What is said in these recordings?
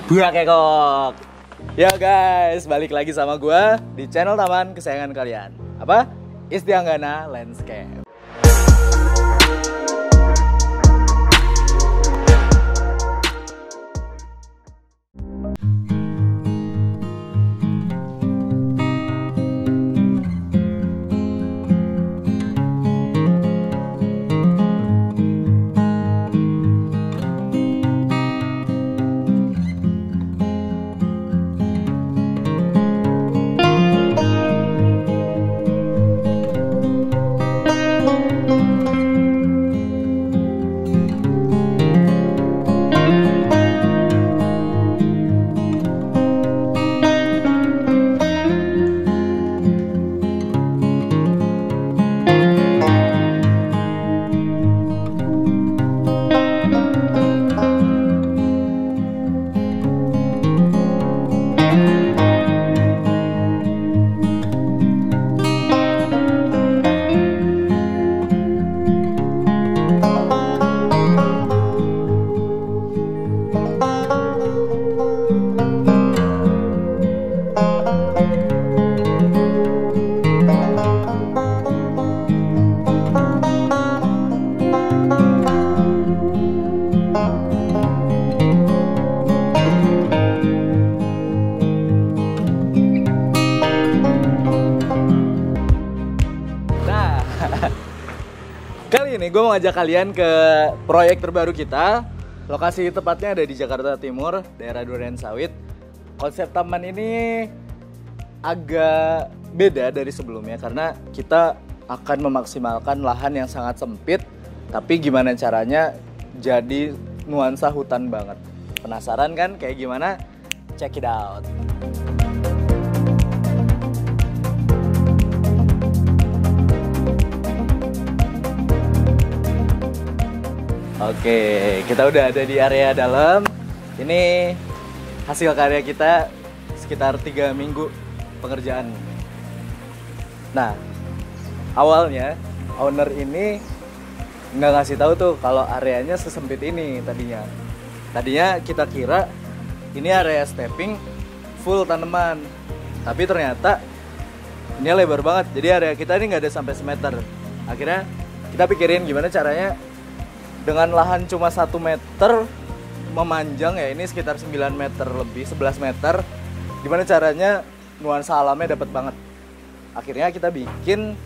Gua Kekok. Yo guys, balik lagi sama gua di channel taman kesayangan kalian. Apa? Istianggana Landscape. Kali ini gue mau ngajak kalian ke proyek terbaru kita. Lokasi tepatnya ada di Jakarta Timur, daerah Durensawit. Konsep taman ini agak beda dari sebelumnya karena kita akan memaksimalkan lahan yang sangat sempit, tapi gimana caranya jadi nuansa hutan banget. Penasaran kan kayak gimana? Check it out. Oke, kita udah ada di area dalam. Ini hasil karya kita sekitar 3 minggu pengerjaan. Nah, awalnya owner ini nggak ngasih tahu tuh kalau areanya sesempit ini tadinya. Tadinya kita kira ini area stepping full tanaman, tapi ternyata ini lebar banget. Jadi area kita ini nggak ada sampai semeter. Akhirnya kita pikirin gimana caranya dengan lahan cuma 1 meter memanjang ya, ini sekitar 9 meter lebih, 11 meter. Gimana caranya nuansa alamnya dapat banget. Akhirnya kita bikin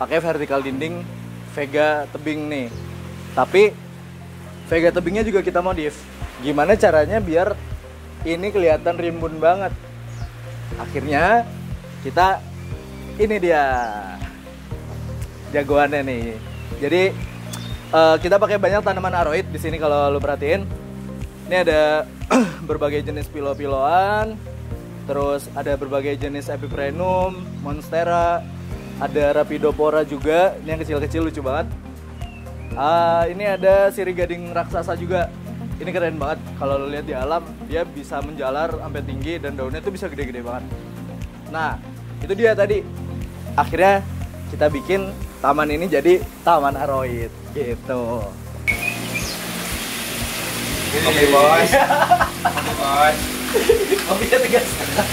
pakai vertical dinding vega tebing nih. Tapi vega tebingnya juga kita modif. Gimana caranya biar ini kelihatan rimbun banget. Akhirnya kita ini dia jagoannya nih. Jadi kita pakai banyak tanaman aroid di sini kalau lo perhatiin. Ini ada berbagai jenis pilo-piloan, terus ada berbagai jenis epiprenum, monstera, ada rapidopora juga, ini yang kecil-kecil lucu banget. Ini ada sirih gading raksasa juga. Ini keren banget. Kalau lo lihat di alam, dia bisa menjalar sampai tinggi dan daunnya tuh bisa gede-gede banget. Nah, itu dia tadi. Akhirnya kita bikin taman ini jadi taman aroid gitu. Oke bos. Oke bos. Kopinya 3,5.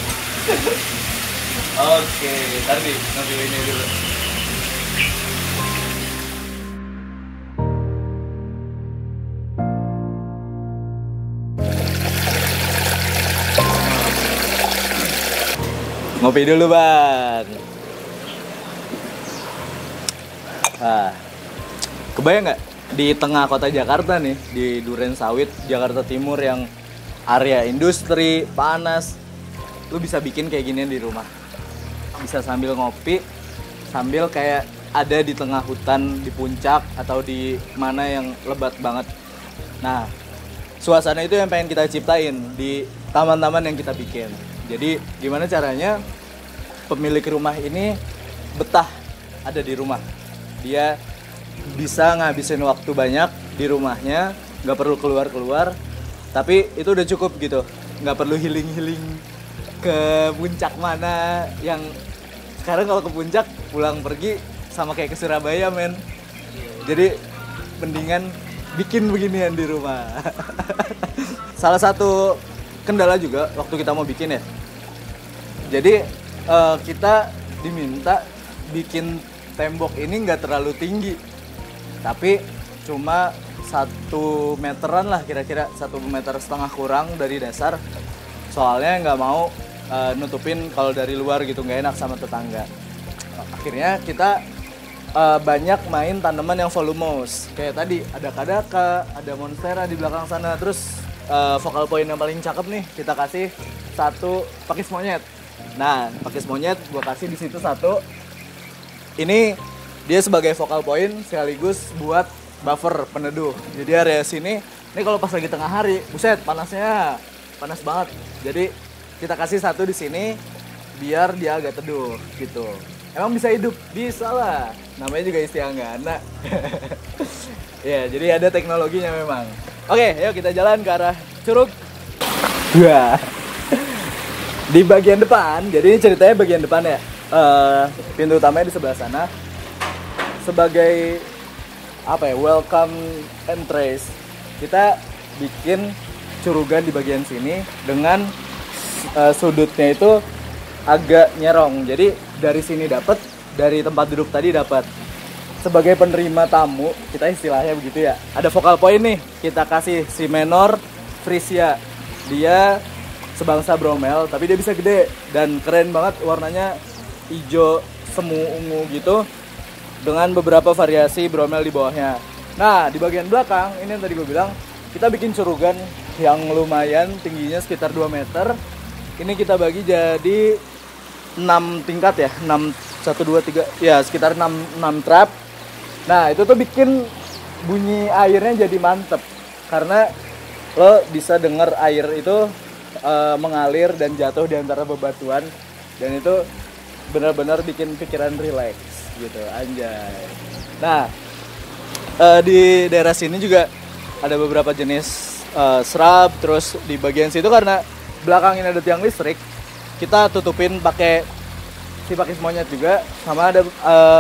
Oke, tadi ngambil ini dulu. Ngopi dulu bang. Kebayang nggak di tengah kota Jakarta nih, di Durensawit, Jakarta Timur yang area industri, panas, lu bisa bikin kayak ginian di rumah. Bisa sambil ngopi, sambil kayak ada di tengah hutan, di puncak, atau di mana yang lebat banget. Nah, suasana itu yang pengen kita ciptain di taman-taman yang kita bikin. Jadi, gimana caranya pemilik rumah ini betah ada di rumah. Dia bisa ngabisin waktu banyak di rumahnya, nggak perlu keluar-keluar, tapi itu udah cukup gitu, nggak perlu healing-healing ke puncak mana. Yang sekarang kalau ke puncak pulang pergi sama kayak ke Surabaya men. Jadi mendingan bikin beginian di rumah. Salah satu kendala juga waktu kita mau bikin ya. Jadi kita diminta bikin tembok ini nggak terlalu tinggi, tapi cuma 1 meteran lah kira-kira, 1,5 meter kurang dari dasar. Soalnya nggak mau nutupin kalau dari luar gitu, nggak enak sama tetangga. Akhirnya kita banyak main tanaman yang voluminous. Kayak tadi ada kadaka, ada monstera di belakang sana. Terus focal point yang paling cakep nih kita kasih 1 pakis monyet. Nah, pakis monyet gua kasih di situ 1. Ini dia sebagai focal point sekaligus buat buffer peneduh. Jadi area sini, ini kalau pas lagi tengah hari, buset panasnya, panas banget. Jadi kita kasih 1 di sini biar dia agak teduh gitu. Emang bisa hidup? Bisa lah. Namanya juga istianggana. Ya, jadi ada teknologinya memang. Oke, yuk kita jalan ke arah curug. Wah. Di bagian depan, jadi ceritanya bagian depan ya. Pintu utamanya di sebelah sana. Sebagai apa ya, welcome entrance, kita bikin curugan di bagian sini dengan sudutnya itu agak nyerong. Jadi dari sini dapat, dari tempat duduk tadi dapat. Sebagai penerima tamu, kita istilahnya begitu ya. Ada focal point nih, kita kasih si menor frisia. Dia sebangsa bromel, tapi dia bisa gede dan keren banget, warnanya hijau semu ungu gitu, dengan beberapa variasi bromel di bawahnya. Nah, di bagian belakang, ini yang tadi gue bilang, kita bikin curugan yang lumayan tingginya sekitar 2 meter. Ini kita bagi jadi 6 tingkat ya, 6, 1, 2, 3, ya sekitar 6 trap. Nah, itu tuh bikin bunyi airnya jadi mantep, karena lo bisa dengar air itu mengalir dan jatuh di antara bebatuan, dan itu benar-benar bikin pikiran relax gitu, anjay. Nah, di daerah sini juga ada beberapa jenis shrub. Terus di bagian situ karena belakang ini ada tiang listrik, kita tutupin pakai si pakis monyet juga, sama ada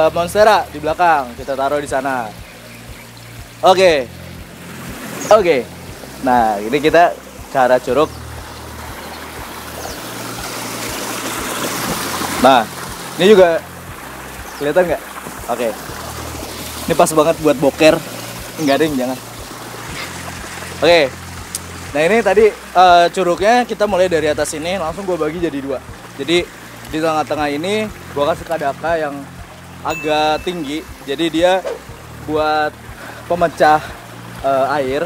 monstera di belakang, kita taruh di sana. Oke. Nah, ini kita ke arah curug. Nah, ini juga kelihatan nggak? Oke. Ini pas banget buat boker. Enggak ding, jangan. Oke. Nah, ini tadi curugnya kita mulai dari atas ini, langsung gue bagi jadi 2. Jadi di tengah-tengah ini gue kasih kadaka yang agak tinggi. Jadi dia buat pemecah air.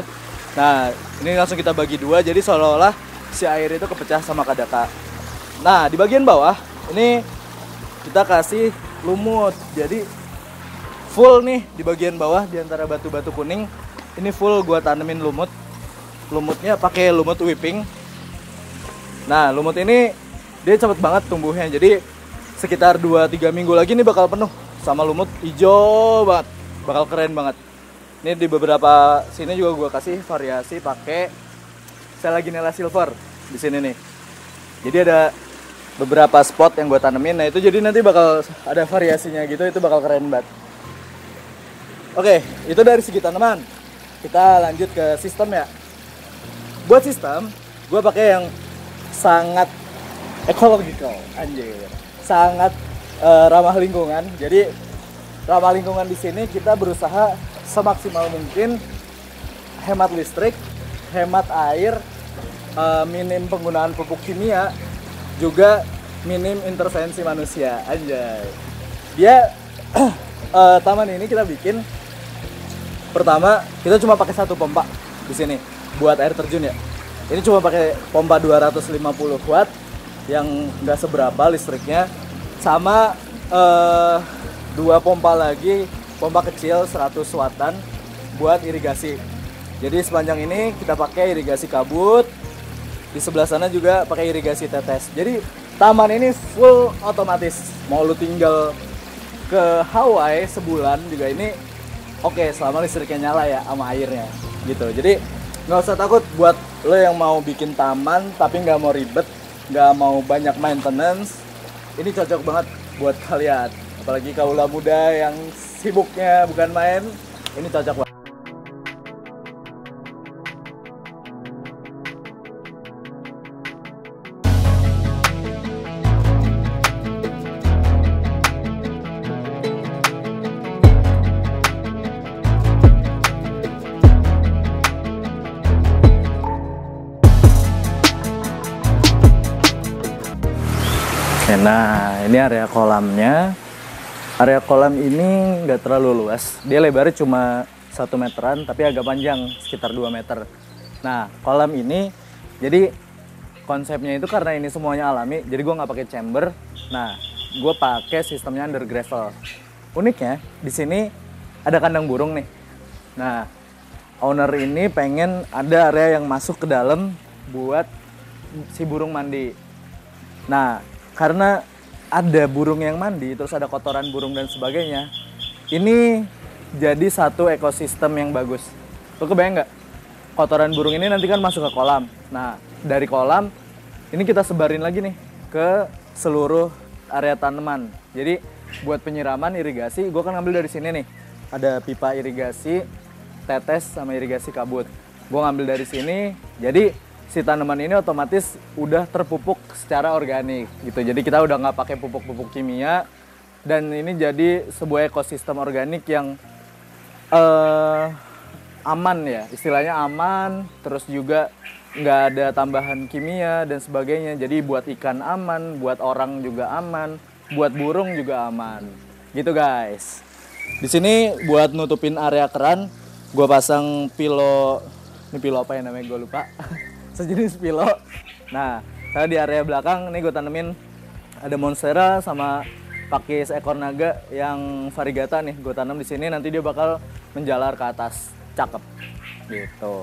Nah, ini langsung kita bagi 2, jadi seolah-olah si air itu kepecah sama kadaka. Nah, di bagian bawah ini kita kasih lumut. Jadi full nih di bagian bawah, di antara batu-batu kuning ini full gua tanemin lumut. Lumutnya pakai lumut whipping. Nah, lumut ini dia cepet banget tumbuhnya. Jadi sekitar 2-3 minggu lagi nih bakal penuh sama lumut hijau banget. Bakal keren banget. Ini di beberapa sini juga gua kasih variasi pakai Selaginella silver di sini nih. Jadi ada beberapa spot yang gue tanemin. Nah, itu jadi nanti bakal ada variasinya gitu, itu bakal keren banget. Oke, itu dari segi tanaman. Kita lanjut ke sistem ya. Buat sistem, gue pakai yang sangat ecological, anjir. Sangat ramah lingkungan. Jadi ramah lingkungan di sini kita berusaha semaksimal mungkin hemat listrik, hemat air, minim penggunaan pupuk kimia, juga minim intervensi manusia, anjay. Dia taman ini kita bikin, pertama kita cuma pakai 1 pompa di sini buat air terjun ya. Ini cuma pakai pompa 250 watt yang nggak seberapa listriknya, sama 2 pompa lagi, pompa kecil 100 wattan buat irigasi. Jadi sepanjang ini kita pakai irigasi kabut. Di sebelah sana juga pakai irigasi tetes. Jadi taman ini full otomatis. Mau lu tinggal ke Hawaii sebulan juga ini oke, selama listriknya nyala ya sama airnya gitu. Jadi nggak usah takut buat lo yang mau bikin taman tapi nggak mau ribet, nggak mau banyak maintenance. Ini cocok banget buat kalian. Apalagi kaula muda yang sibuknya bukan main, ini cocok banget. Oke, Nah, ini area kolamnya. Area kolam ini nggak terlalu luas. Dia lebarnya cuma 1 meteran, tapi agak panjang, sekitar 2 meter. Nah, kolam ini, jadi konsepnya itu karena ini semuanya alami, jadi gue nggak pakai chamber. Nah, gue pakai sistemnya under gravel. Uniknya, di sini ada kandang burung nih. Nah, owner ini pengen ada area yang masuk ke dalam buat si burung mandi. Nah, karena ada burung yang mandi, terus ada kotoran burung dan sebagainya, ini jadi satu ekosistem yang bagus. Lo kebayang nggak? Kotoran burung ini nanti kan masuk ke kolam. Nah, dari kolam, ini kita sebarin lagi nih ke seluruh area tanaman. Jadi, buat penyiraman, irigasi, gue kan ngambil dari sini nih. Ada pipa irigasi, tetes, sama irigasi kabut. Gue ngambil dari sini, jadi si tanaman ini otomatis udah terpupuk secara organik gitu. Jadi kita udah nggak pakai pupuk-pupuk kimia, dan ini jadi sebuah ekosistem organik yang aman ya, istilahnya aman, terus juga nggak ada tambahan kimia dan sebagainya. Jadi buat ikan aman, buat orang juga aman, buat burung juga aman. Gitu guys. Di sini buat nutupin area keran, gue pasang pilo, ini pilo apa ya namanya gue lupa. Sejenis pilo. Nah, saya di area belakang nih gue tanemin ada monstera sama pakai seekor naga yang variegata nih. Gue tanam di sini, nanti dia bakal menjalar ke atas. Cakep. Gitu.